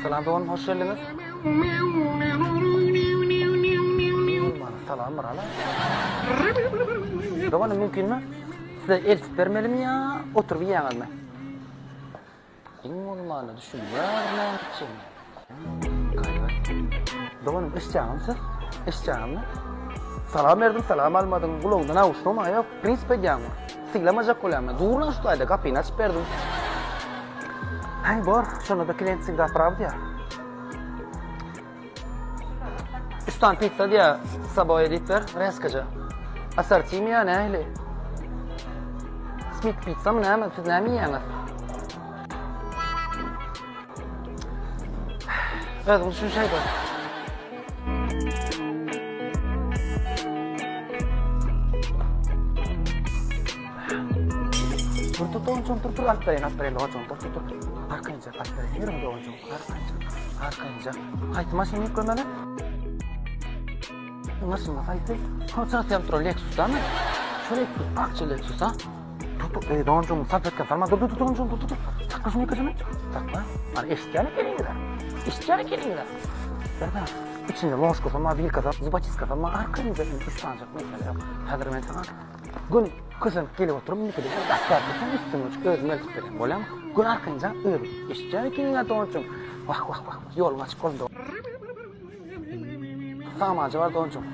Salam doğan, hoş geldiniz. Salam Marala. Doğan mümkün mü? Size elçi vermeli mi ya? Oturup yiyenler mi? İnanılmaz düşünüyorlar için. Doğanım işçağım siz? İşçağım mı? Salam verdim, salam almadım. Kulağından avuçtum ama yok. Prensip edeceğim. Siglamacak kolayım. Doğrudan şu ayda kapıyı açıp verdim. Hay bor, şunu da klient sigda pravdi ya. 3 tane pizza diye sabah edip ver, reskaca. Asartiyim ya ne öyle? Smith pizza mı ne mi? Siz ne mi yiyorsunuz? Evet, bunu şu şey var. Dur, aferin, dur. Arkanca, yürü doğuncum, arkanca. Haydi maşını yık görmeli. Maşını haydi. Konsantre yaptır Lexus değil mi? Şöyle akçe Lexus ha. Dur, doğuncum, sapetken farma, dur. Sakla şunu yıkacağım. Sakla. Hani eşkiyeli gelingler. Berda, içinde loş kafama, vil kafama, zıbaçiz kafama, arkanca, üç tanecak mesela yok. Hazır ben sana. Gün kızım gelip oturup ne kadar gaspar bütün üstümü çık özüm ölçüp vereyim böyle ama gün arkanca öyle işçiler kendine doğuncum vah yolun açık oldu sağmacı var doğuncum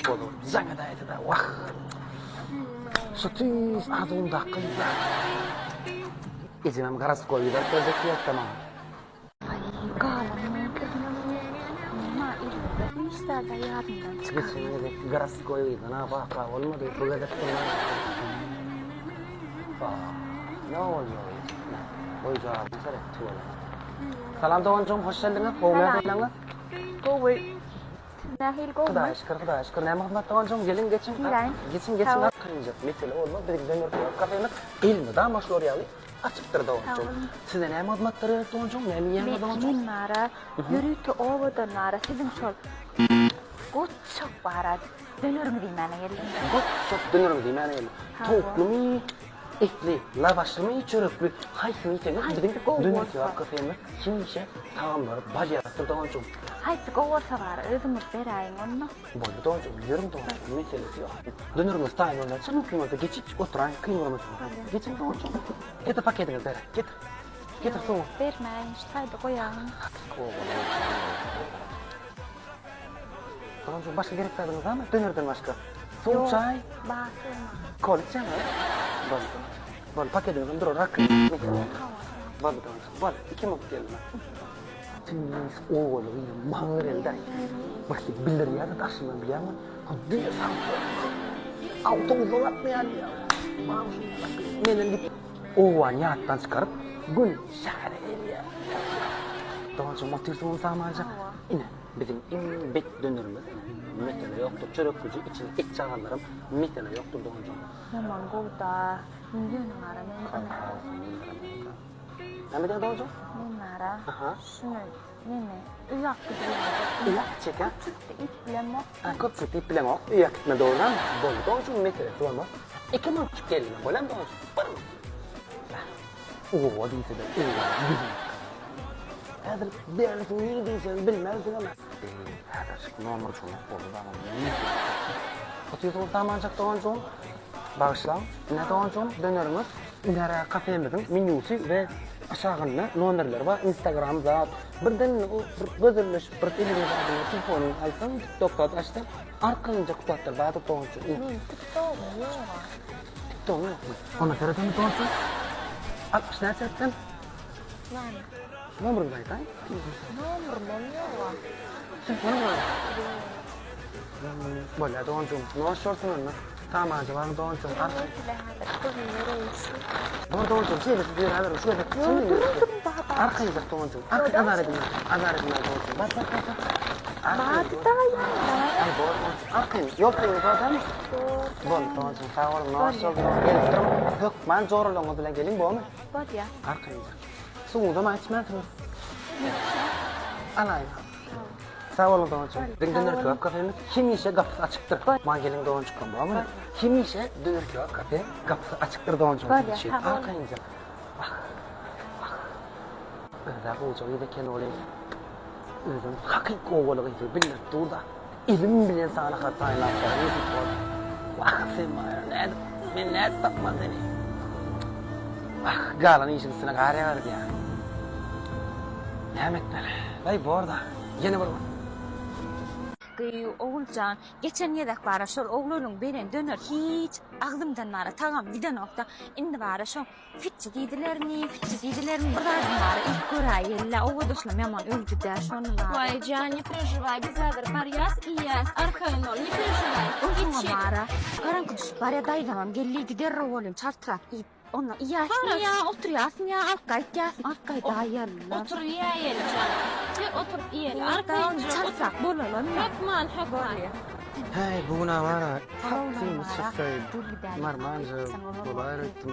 olur zangedaydı da vah şu tüz ağzımda kıyla izimem garas koyu da gözeki yok tamam İşte da yardımdan çıkar. geçin garas koyu da ne bak olmadı bu gözeki ne oluyor? Oyca mesela tuğla. Salam doğancım, hoş geldiniz. Kovmaya geldiniz. Kovuy. Nahil kovuy. Kuda aşkır. Ne Mehmet doğancım, gelin geçin. Geçin. Kırınca. Mesela olma, bir demir koyuyor. Kafeyle elini daha maşlor yalı. Açıktır doğancım. Size ne Mehmet'leri doğancım, ne miye doğancım? Benim nara, yürütü ovada nara, sizin şol. Gut çok baharat. Dönürüm dimene gelin. Gut çok dönürüm dimene gelin. Tavuklu mu? Etli, lavaşlı mı, çörüklü, haykını içelim. Dönük ya kafeyle. Şimdi işe tamamlar, bacı yarattır doğancım. Haydi kovarsa var, özümüz verayım onu. Böyle doğancım, yürüm doğancım, meselesi yok. Dönürümüz tayin ondan, canım kıymetli, geçip oturan kıymetli. Geçin doğancım. Getir paketini ver, getir soğuk. Vermeyin, işte koyalım. Doğancım, başka gerek verdiniz ama dönürden başka. Soğuk çay. Basılma. Kol içeceğim mi? Böyle paketini dur, rakı. Böyle doğancım, iki mok gelin. Tüz oğlu, mağır elden. Başka bilir ya da taşıma bir yana. Dünya sanki. Automuz olatmayan ya. Menen git. Oğlan yattan çıkarıp gün şahane el ya. Doğancım, motivasyonu sağmayacak. Yine bizim bek dönürümüz. Mesela yoktur, çörökücü için iç çağırlarım. Mesela yoktur doğancım. Yaman kovda. Milyon nara, Ne mi doğancım? nara. Şunu, uyak gidiyor. Uyak çeken. Çıktı ipleme. Küçük ipleme ok. Uyak gitme doğrudan. Böyle doğancım mesela sorma. İki mi küçük gelin? Böyle mi doğancım? Barım. Oo, değilse de. هذا بيعرف ويلدي بالمال ولا هذا شكل نمر شو نقول Kutuyu tamamlayacak doğancım. Bağışlam. Ne doğancım? Dönürümüz. Nere kafemizin menüsü ve aşağında numaralar var. Instagram'da birden gözürlüş bir televizyonda telefonun alsam TikTok'ta açtım. Arkanca kutatlar bağlı doğancım. TikTok'um yok. TikTok'um yok mu? Ona göre de mi doğancım? 60 ne çektin? Nomor berapa? Nomor yok. Nomor berapa? Boleh doğancım. No short'un mu? Tamam acaba doğancım. Doğancım şey bir hadi şu da. Arkayı da doğancım. Arkayı azar edin doğancım. Bak. Ay doğancım. Arkayı yok değil zaten. Doğancım sağ olun. No short'un. Yok ben zorluğumu bile gelin bu mu? Bak ya. Arkayı. Suğuda mı içmediniz? Alayım. Sağ olun doğancım. Dönür kebap kafemiz kim işe kapısı açıktır. Mangelin doğancım bu ama kim işe dönür kebap kafe kapısı açıktır doğancım. Arkayınca. Bak. Öyle kocağı da kendi olayım. Özüm hakik oğuluk iti bilip durda. İlim bile sana hatayla yapar. Vakfim var. Men ne takmaz seni. Galan işin gari vardı ya. Ne emekler? Vay bu arada. Yine var. Oğulcan, geçen yedek bara şol oğlunun beren döner hiç ağzımdan nara tağam giden nokta. Indi bara şol fitçi deydilerini buradaydım bara ilk görayella oğul doşlam yaman öldü der şonlar. Vay can, не переживай, biz hazır Maryas, iyas, arkayın ol, ne perеживай. Oğluna bara, karankı düşüp bara daydamam, gelli gider oğlum çartırak iyip. Ona iyasın ya, oturuyorsun ya, arkay dayarlar. Otur ya yel can. Sen otur yel, arkayın ol, Çartırak bolalım ya. Hakman. Hey buguna var ha. Oğluna Tatlıyım bara, sıfır. dur bir daha. Marmanca. Dolar ettim.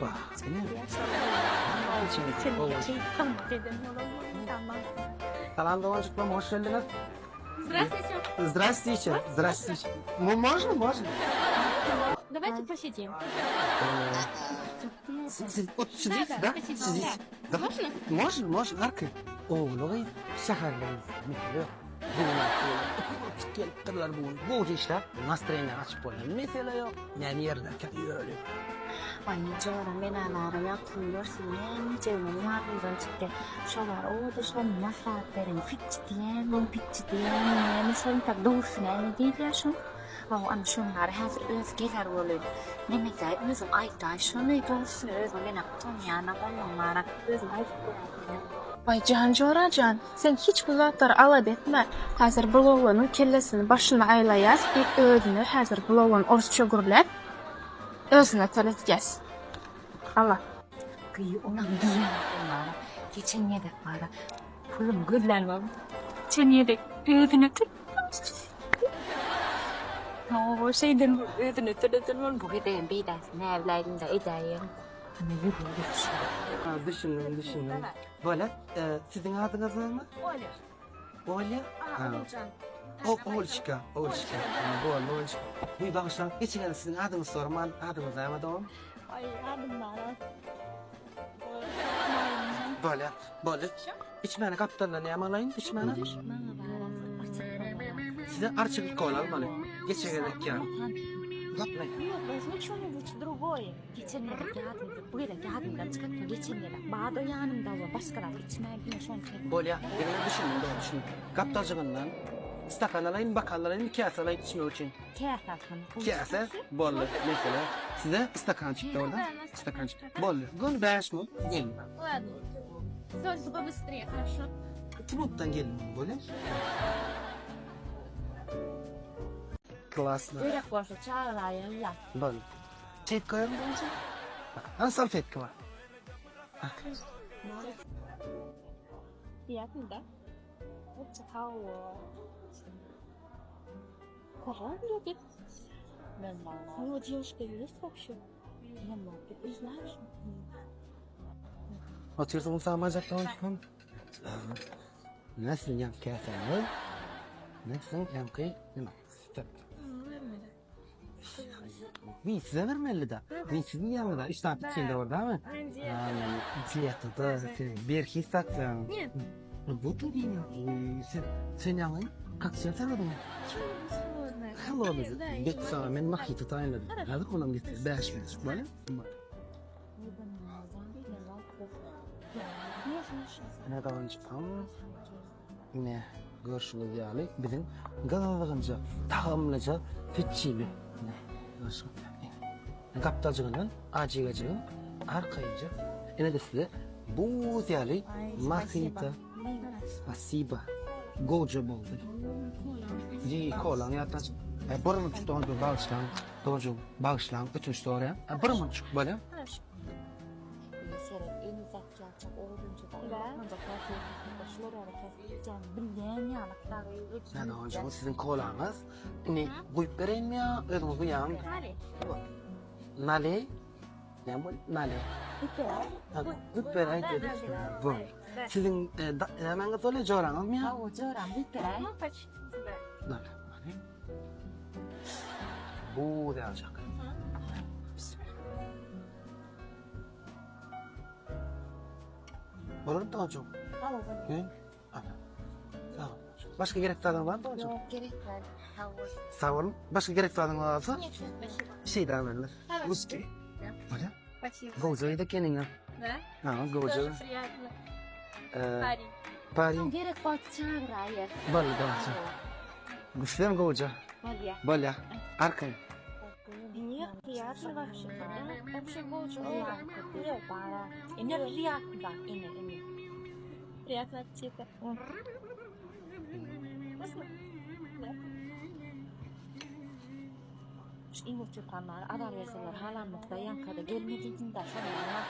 Bak seni. Salam Doğancık'la hoş geldiniz. Здравствуйте. Здравствуйте. Здравствуйте. Ну, можно. Давайте посидим. Вот сидите, да? Сидите. Можно? Можно, Аркай. Oğluğu şehirleyiz. Mesela Geliptirler bu işler. Настроение açıp boyun. Mesela yok. Ne yerde kötü öyle. Ay canım ben anara yapıyorsun yani canım yarın çıktı. Şolar o da şon maslahatların fitçi diyen şon tak doğrusu ne değil şon. Ama şunlar hazır öz gelir olur. Demek ki özüm aytay şunu doğrusu özüm ben yaptım ya nabanlara özüm aytay. Vay can, can, sen hiç bu zatları alab etme. Hazır buloğlanın kellesini başına aylayas, bir özünü hazır buloğlan orçça gürlep, özüne töletgez. Allah. Kıyı ona diyen onlara. Geçen yedek bara. Pulum güllenmem. Geçen yedek özünü o şeyden özünü töletilmem. Bu gidelim bir dersin evlaydım da edeyim. Ama yürü. Düşünün. Böyle sizin adınız var mı? Oля. Олечка. Олечка. Bu bağışlan. Geçen sizin adınızı sorma. Adınız var mı doğum? Ay adım Nara. Böyle. İçmene kaptanla ne yamalayın? İçmene. Size arçık koyalım böyle. Geçen yedek ya. Yapmayın. Нет, возьми что-нибудь другое. Geçen yedek yadıydı. Bu yedek yadımdan çıkartma geçen yedek. Bağda yanımda var. Başkalar içmeye yine şon çekme. Böyle benim düşünün. Kaptacığından stakan alayım, bakal alayım, kase alayım içmek için. Kase, bol mesela. Size stakan çıktı orada. Stakan çıktı. Bol. Gün 5 mi? Gelin. Ладно. Только побыстрее, хорошо? Truptan gelin böyle. Klaslı. Direkt boşu çağırayım ya. Böyle. Çek koyalım mı? Bak, salfetka var. Bak. Приятно, да? Вот такого. Кого любит? У него девушка есть вообще? Ты знаешь? Otuyorsun sağmayacak tamam çıkalım. Nasıl yan kase var? Nasıl yan kıyı? Bir size vermeli de. Bir sizin yanında. 3 tane içinde var değil mi? Aynen. Fiyatı da bir his saklan. Bu da değil. Sen yanın kaç yıl tanıdın? Холодный. Бек сама мен махита тайны. Hadi konum getir. 5 minut. Böyle. Ne daha önce ne görüşürüz yani bizim gazalığınca tamamlıca fitçili ne kaptacığından acıyacığın arkayınca yine de size bu yani mahita спасибо goca oldu di kolan yataç burun tutan bir bağışlan bütün story burun çık böyle Yani hocam sizin kolanız ne koyup vereyim ya ödümü kıyam Nale ne bu Nale koyup vereyim dedi bu sizin hemen söyle coğranız mı ya Nale bu da olacak Olur mu Doğancan? Tamam. Ana. Sağ ol. Başka gerekli adam var mı Doğancan? Yok gerekler. Havuz. Sağ olun. Başka gerekli adam varsa Нет, спасибо. şey de alırlar. Evet. Whisky. Öyle. Спасибо. Gozo'yu da kendin al. Да? Ha, Gozo. Тоже приятно. Парень. Paris. Gerek var çağır hayır. Bal Doğancan. Güçlü mi Gozo? Hadi. Bal ya. Arkayı. Нет, приятно вообще. Вообще очень приятно. Нет, пара. Ini приятно, да, ini. Приятно от тебя. Вкусно? Да. Şu imut çıkanlar, adam verseler halanlıkta yankada gelmediğinde şunlarla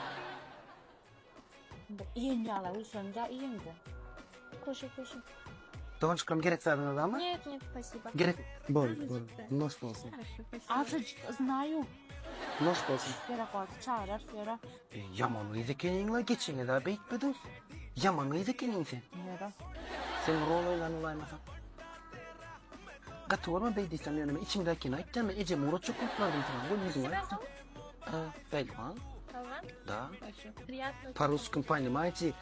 iğne alabilsem iğnendi. Koşu. Doğancan gerekli adam var mı? Нет, спасибо. Gerek. Bol. Noş olsun. Azıcık знаю. Noş olsun. Gerek var çağırar, sonra. Yamanlıydı kendinle geçene daha bekmedin. Yamanlıydı kendin sen. Nere? Sen rol oynan olaymasan. Gatı olma beydiysen yanıma içimdekini ayıptan ben Ece Murat çok kurtlardım sana. Bu yüzün var. Belman. Tamam. Да. Приятно. По-русски компания, понимаете?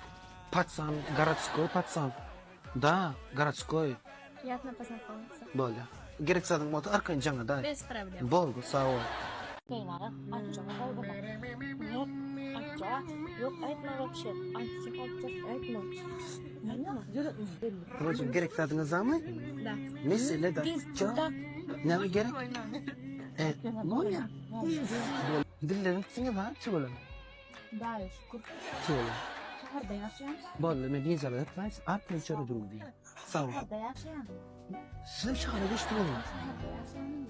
Пацан, городской пацан. Да, городской. Приятно познакомиться. Böyle. Gerekse adam oldu arkayın canına da. Без проблем. Bol sağ ol. Кейнара, айтчаға қойды ма? Нет, айтча. Yok, айтма вообще. Айтсың, айтма. Babacığım gerekse adınız mı? Да. Mesele de. Çok. Ne gerek? Evet. Ne oluyor? Dillerin seni var. Çoğulun. Да, шүкір. Çoğulun. Шаһарда яшайм. Böyle ne diyeceğim? Etmez. Artık içeri durun diye. Sağ ol. Шаһарда яшайм. Sizin şahane geçti olun. Шаһарда яшайм.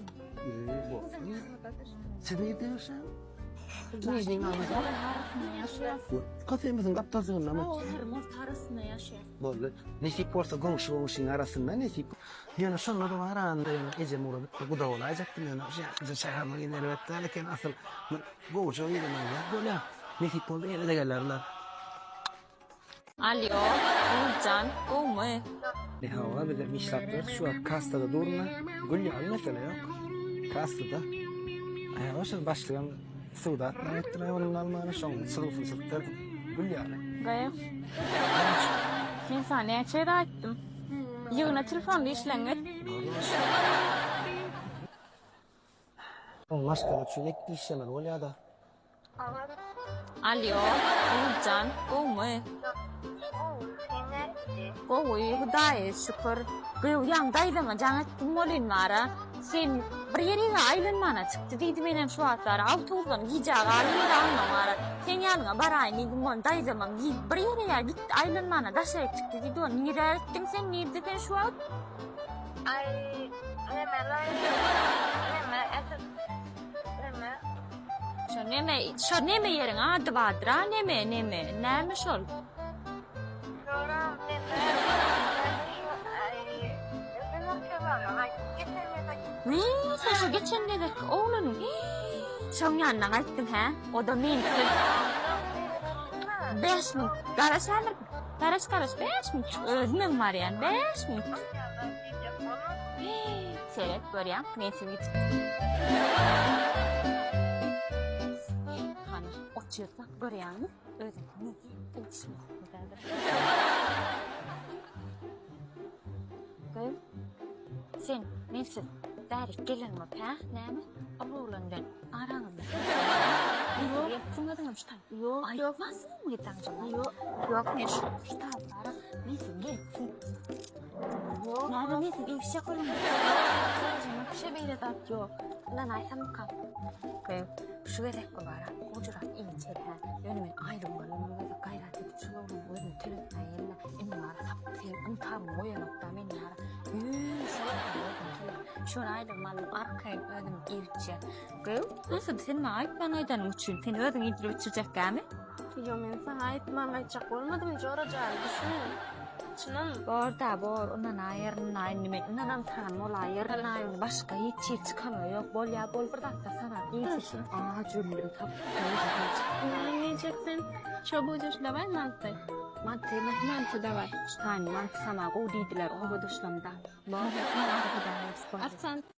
Siz ne diyorsun? Neyden anladın? Арасында яшайм. Kafemizin kaptazığın ama. Мост арасында яшайм. Böyle nesip olsa komşunun arasında nesip. Yani şunla da var anda yani Ece Murat bu da olacaktı yani. Şey şahane yine evet lakin asıl bu çok iyi yani böyle nesip oldu yine de gelirler. Alo, Uğurcan, o mu? Ne hava bir de misafir şu an kastada durma. Gül yağı mesela yok. Kastada. Ayağımın başlayan suda atmayı onun almanı şon sınıfı sıktır. Gül yağı. Gaya. Men sana neçe aytdım. Yığına telefonda işlenget. O başka çölek işlemler oluyor da. Alo, Uğurcan, o mu? Ko'y Xudoga shukr. Uyandaydım, janatdim olinmara. Sen bir yere aylanmana çıktı deydi menen şu atlar. Avtobusdan gijaga aylanmara. Sen yanına barayın nigmon daydım. Bir yere git aylanmana daşayıp çıktı deydi. Nire ettin sen nirdiken şu at? Ay, Şu neme yerin adı vardır ha? Neme şol? Sen şu geçen dedik oğlun. Sen yanına gittin ha? O da min kız. 5 minut. Garaş 5 minut. Özümün var yani 5 minut. Seyret görüyorum. Neyse git. Hani o çırtlak görüyorum. Özümün. Kız. Sen neysin? Derik gelin mi pe? Ne mi? Oğlandan aranında. Yok. Yaptın mı işte? Yok. Nasıl mı gittin canım? Yok. Ne şu? İşte para. Neyse gitsin. Yok. Ne neyse ifşa koyalım. Canım bir şey bile tat yok. Lan ayağım kal. Kıyım. Şu gerek mi var? Ucurat iyi çek ha. Yönümün ayrılmalı. Yönümün gayret edip şu yolun uygun tülün ayırla. Emin var. Sen tam boyanıkta benim var. Şuna ayrılmalım arkaya ödüm irçe. Kıyım. Nasıl sen mi ait bana ödenim için? Sen ödüm irçe uçuracak gami? Yo men sana aytmam aytacak bolmadım jorajan düşün. Çınım. Bor. Ondan ayırın ayırın. Ondan tanım ol ayırın ayırın. Başka hiç çıkamıyor. Yok bol bir dakika sana. İyisi. Cüllüm tabi. Ne yiyeceksin? Çabucak davay mantı. Mantı davay. Mantı sana o dediler. O bu dışlamda. Bor. Arsan